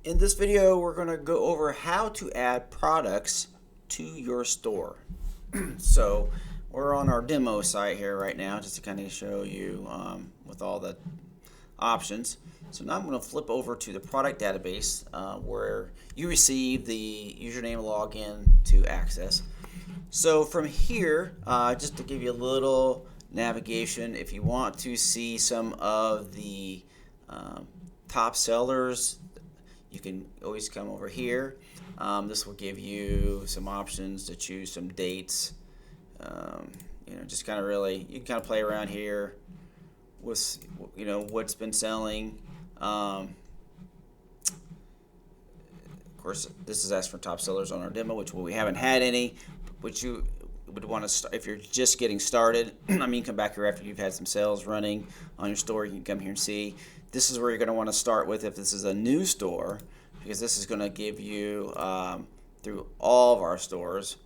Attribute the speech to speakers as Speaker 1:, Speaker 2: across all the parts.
Speaker 1: In this video, we're going to go over how to add products to your store. So we're on our demo site here right now just to kind of show you with all the options. So now I'm going to flip over to the product database where you receive the username login to access. So from here, just to give you a little navigation, if you want to see some of the top sellers, you can always come over here. This will give you some options to choose some dates. Just kind of really, you can kind of play around here with, what's been selling. Of course, this is asked for top sellers on our demo, which we haven't had any, which you would want to start if you're just getting started. Come back here after you've had some sales running on your store. You can come here and see. This is where you're going to want to start with if this is a new store, because this is going to give you through all of our stores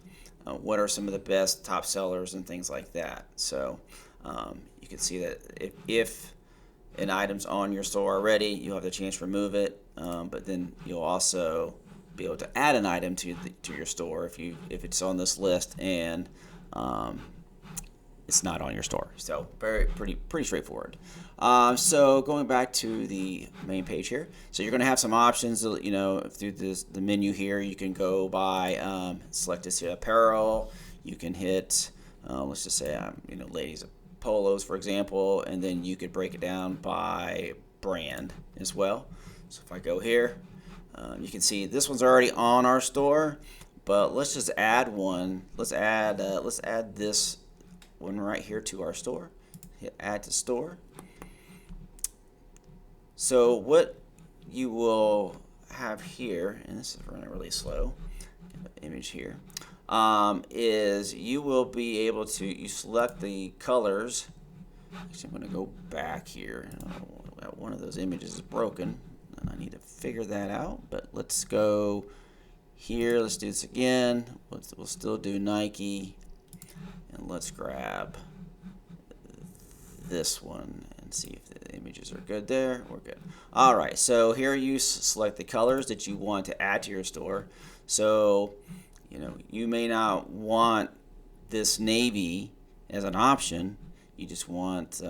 Speaker 1: what are some of the best top sellers and things like that. So you can see that if an item's on your store already, you'll have the chance to remove it, but then you'll also be able to add an item to your store if it's on this list and it's not on your store. So pretty straightforward. So going back to the main page here, so you're going to have some options. Through the menu here, you can go by select this apparel. You can hit let's just say ladies polos, for example, and then you could break it down by brand as well. So if I go here, you can see this one's already on our store, but let's just add one. Let's add this one right here to our store. Hit add to store. So what you will have here, and this is running really slow, image here, is you will be able to, you select the colors. Actually, I'm going to go back here. One of those images is broken, and I need to figure that out. But let's go here. Let's do this again. We'll still do Nike, and let's grab this one and see if the images are good there. We're good. All right, so here you select the colors that you want to add to your store. So you may not want this navy as an option. You just want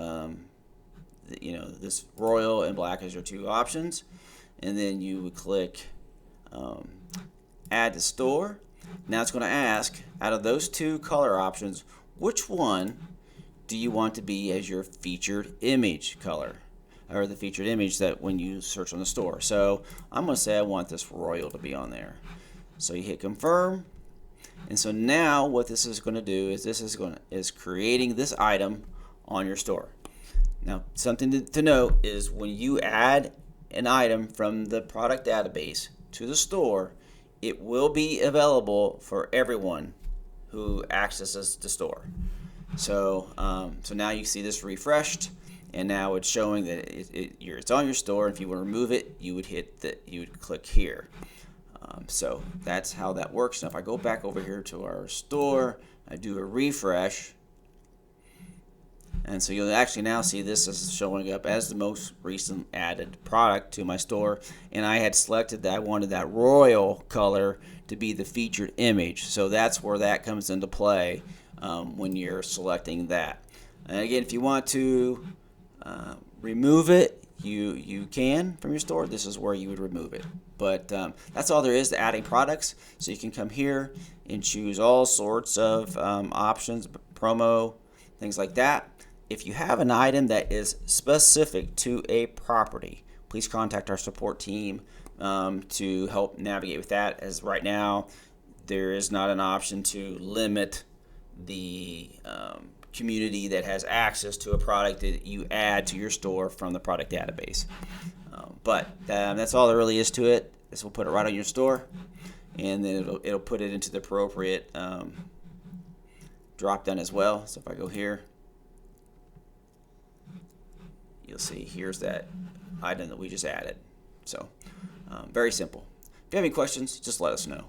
Speaker 1: this royal and black as your two options, and then you would click add to store. Now it's going to ask, out of those two color options, which one do you want to be as your featured image color, or the featured image that when you search on the store. So I'm going to say I want this royal to be on there. So you hit confirm, and so now what this is going to do is is creating this item on your store. Now something to note is when you add an item from the product database to the store, it will be available for everyone who accesses the store. So now you see this refreshed, and now it's showing that it's on your store. If you want to remove it, you would click here. So that's how that works. Now if I go back over here to our store, I do a refresh, and so you'll actually now see this is showing up as the most recent added product to my store, and I had selected that I wanted that royal color to be the featured image. So that's where that comes into play when you're selecting that. And again, if you want to remove it, you can from your store. This is where you would remove it. But that's all there is to adding products. So you can come here and choose all sorts of options, promo, things like that. If you have an item that is specific to a property, please contact our support team to help navigate with that, as right now there is not an option to limit the community that has access to a product that you add to your store from the product database. But that's all there really is to it. This will put it right on your store, and then it'll put it into the appropriate drop down as well. So if I go here, you'll see here's that item that we just added. So very simple. If you have any questions, just let us know.